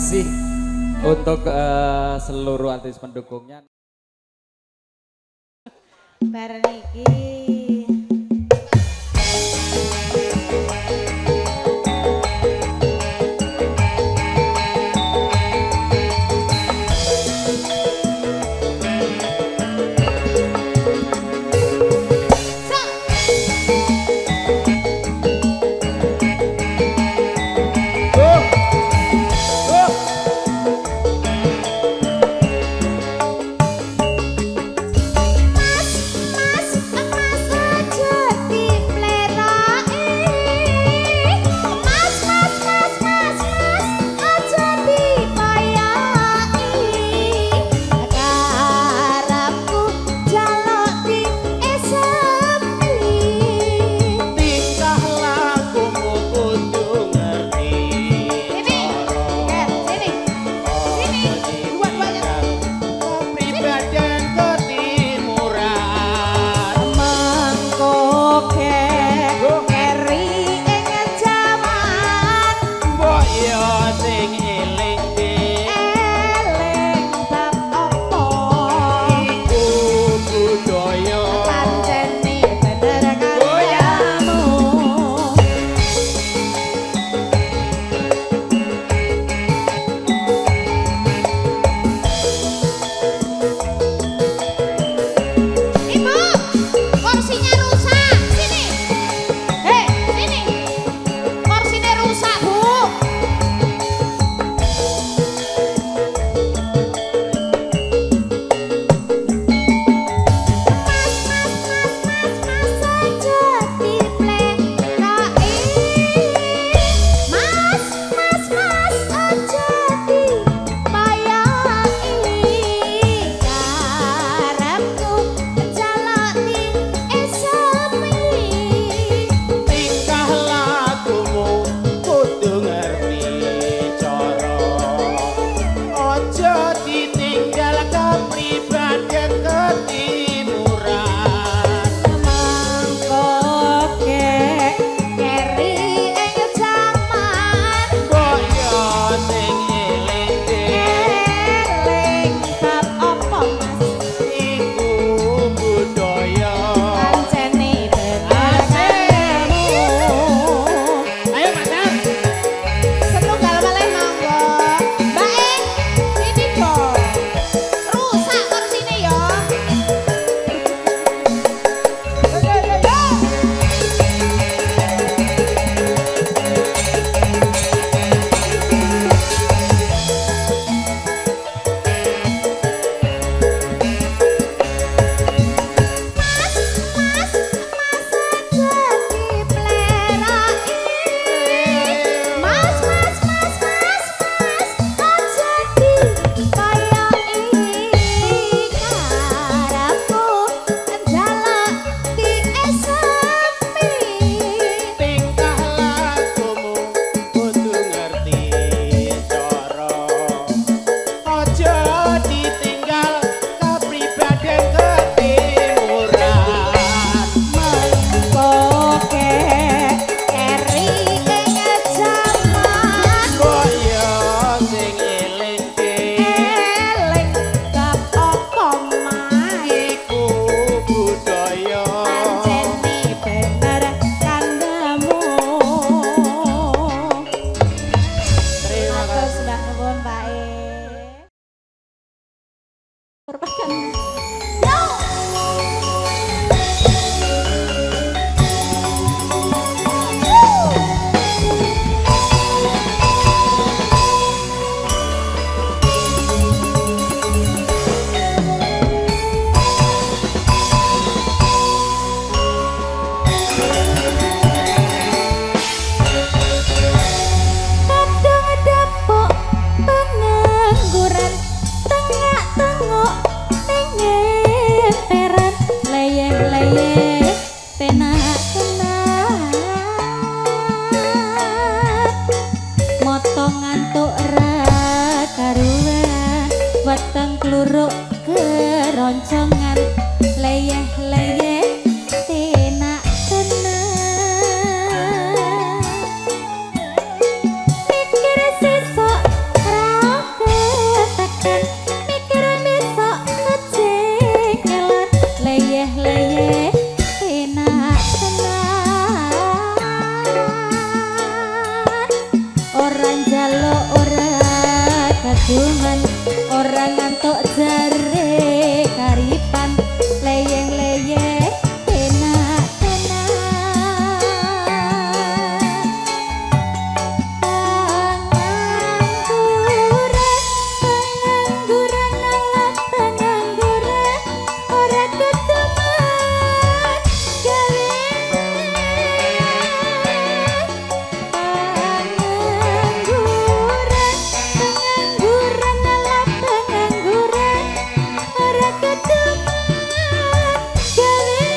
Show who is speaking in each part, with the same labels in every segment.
Speaker 1: kasih untuk seluruh artis pendukungnya.
Speaker 2: Bareng iki. ngantuk jare karipan leyeng-leyeng enak-enak pengangguran alat pengangguran ora keteman gawe pengangguran alat pengangguran ora keteman gawe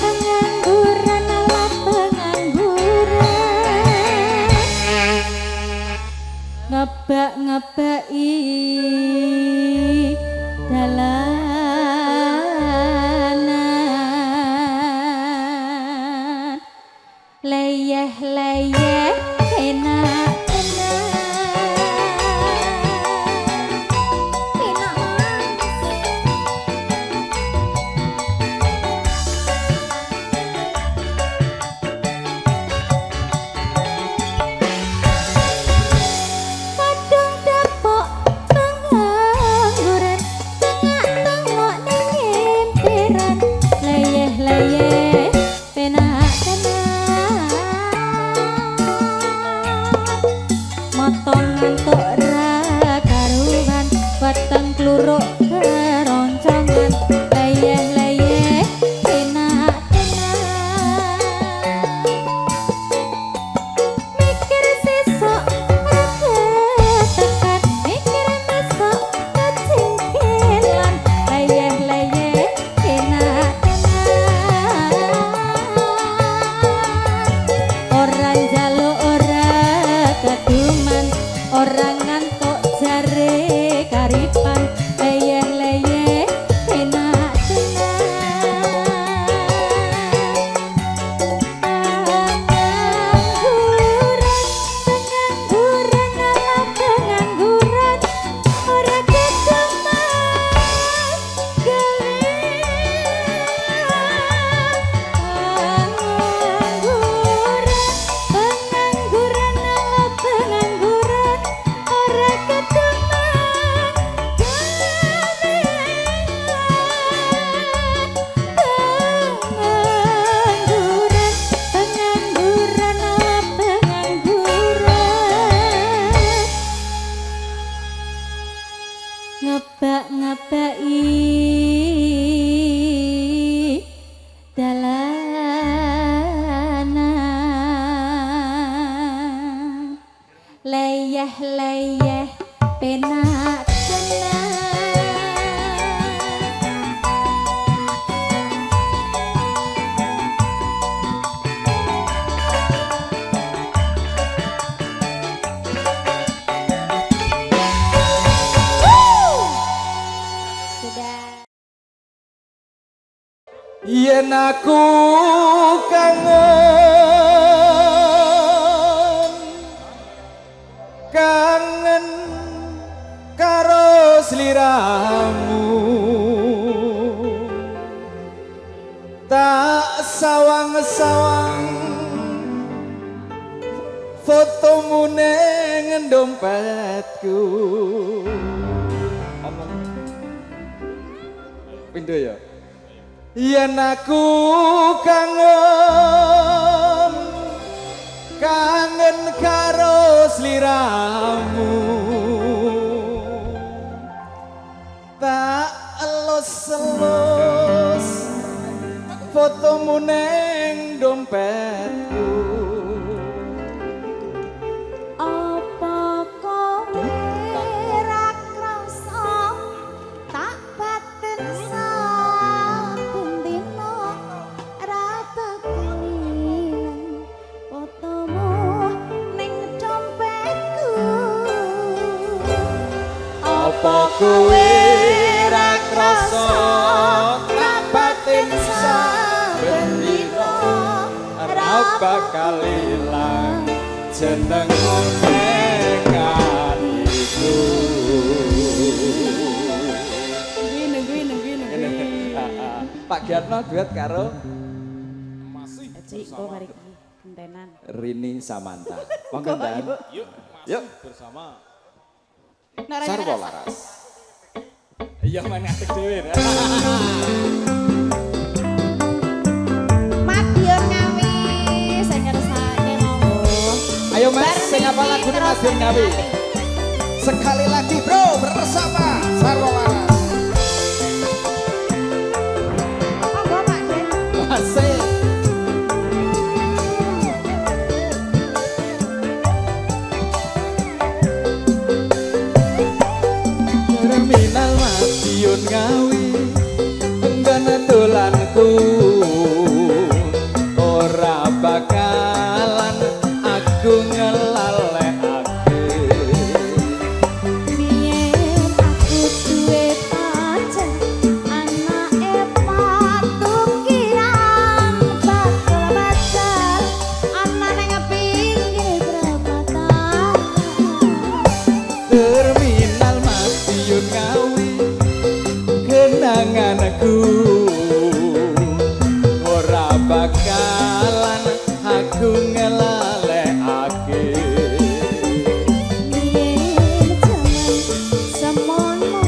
Speaker 2: pengangguran alat pengangguran ngebak-ngebaki dalanan leyeh-leyeh enak-enak enak kadung dapok pengangguran tengok-tengok ning emperan leyeh-leyeh penak-penak motong ngantuk ra karuan weteng kluruk keroncongan leyeh-leyeh enak-enak mikir sesok ora ketekan mikir besok kecingkelan leyeh-leyeh enak-enak orang jaluk ora keduman orang ngantuk jare karipan leyeh-leyeh pengangguran ala pengangguran ora keteman gawe pengangguran ala pengangguran ora keteman gawe pengangguran ala pengangguran ngebak-ngebaki dalanan leyeh-leyeh penak-penak sudah
Speaker 1: yen aku kangen kangen karo sliramu tak sawang-sawang fotomu ning dompetku pindho ya yen aku kangen kangen karo sliramu tak elus-elus fotomu ning dompetku
Speaker 2: apa kowe ra krasa tak batin saben dina ra bakal ilang fotomu ning dompetku
Speaker 1: apa kowe ra krasa tak batin saben dina ra bakal ilang jenengmu ning atiku Pak Giatno duet karo
Speaker 2: Cik, kok mari iki. Entenan.
Speaker 1: Rini Samantha. Monggo Dan. Yuk bersama Sarwo Laras. Iya main ngasih dhewe.
Speaker 2: Madiun Ngawi sing ngersake monggo.
Speaker 1: Ayo Mas, sing apa lagune Madiun Ngawi? Sekali lagi bro bersama Sarwo Laras.
Speaker 2: Monggo Pak Den.
Speaker 1: Asik. Terminal Madiun Ngawi enggana dolanku ora bakalan aku ngelalekake
Speaker 2: Biyen aku duwe pacar anake patukiran bakal pacar anane ngepinggir perempatan
Speaker 1: Terminal Madiun Ngawi kenanganku ora bakalan aku ngelalekake
Speaker 2: Biyen jaman semono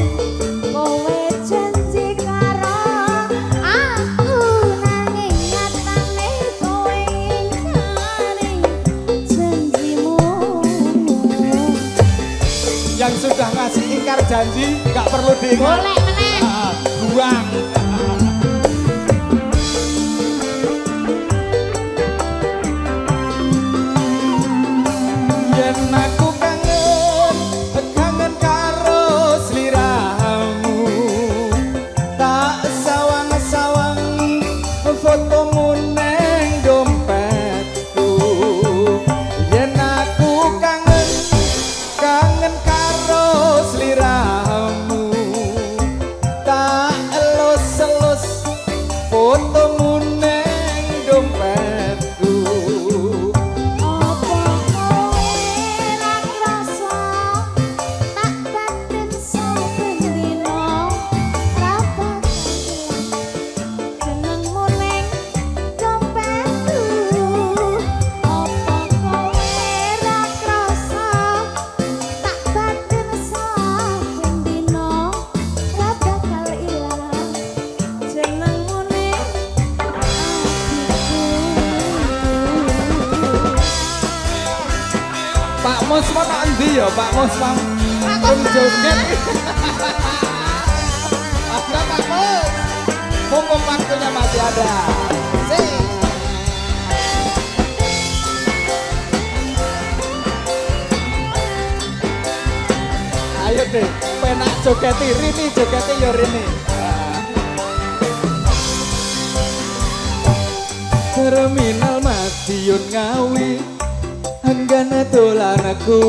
Speaker 2: kowe janji karo aku nanging nyatane kowe ingkari janjimu
Speaker 1: yang sudah ngasih ingkar janji gak perlu diingat.
Speaker 2: Boleh meneh.
Speaker 1: Buang. Yen aku kangen karo sliramu tak sawang-sawang fotomu neng dompetku yen aku kangen karo sliramu tak elus-elus fotomu neng dompetku
Speaker 2: Apa kowe ra krasa tak batin saben dina ra bakal jenengmu ning dompetku Apa kowe ra krasa tak batin saben dina ra bakal ilang jenengmu ning
Speaker 1: Pak Mus mau tak endi ya Pak Mus Mang? Joget. Ada Pak Mus. Mumpung waktunya masih ada. Sing. Ayo deh, penak jogeti Rini, jogeti ya Rini. Terminal Madiun Ngawi enggana dolanku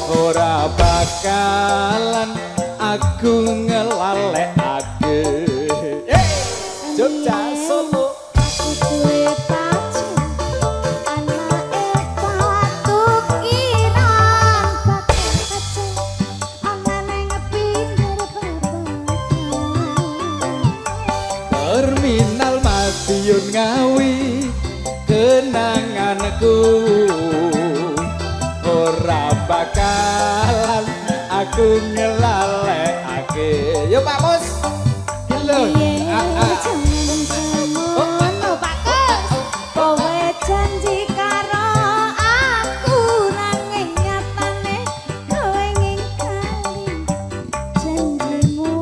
Speaker 1: ora bakalan aku ngelalekake Jogja Solo
Speaker 2: Aku duwe pacar anake patukiran bakal pacar anane ngepinggir perempatan
Speaker 1: Terminal Madiun Ngawi kenanganku ora bakalan aku ngelalekake yo Pak Mus lho
Speaker 2: Jangan semono Pak Kus kowe janji karo aku nanging nyatane kowe ngingkari janjimu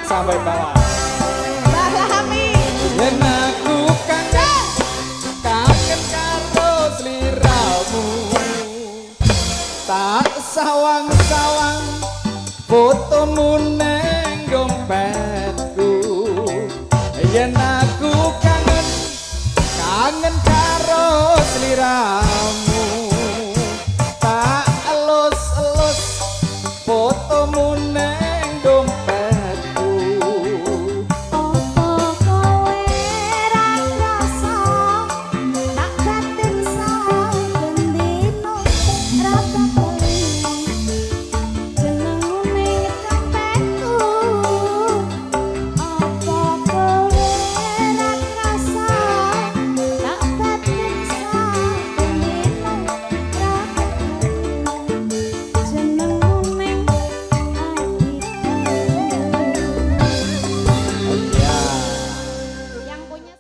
Speaker 1: sampai bawah
Speaker 2: Pahami
Speaker 1: yen aku kangen karo sliramu tak sawang-sawang fotomu neng dompetku yen aku kangen karo sliramu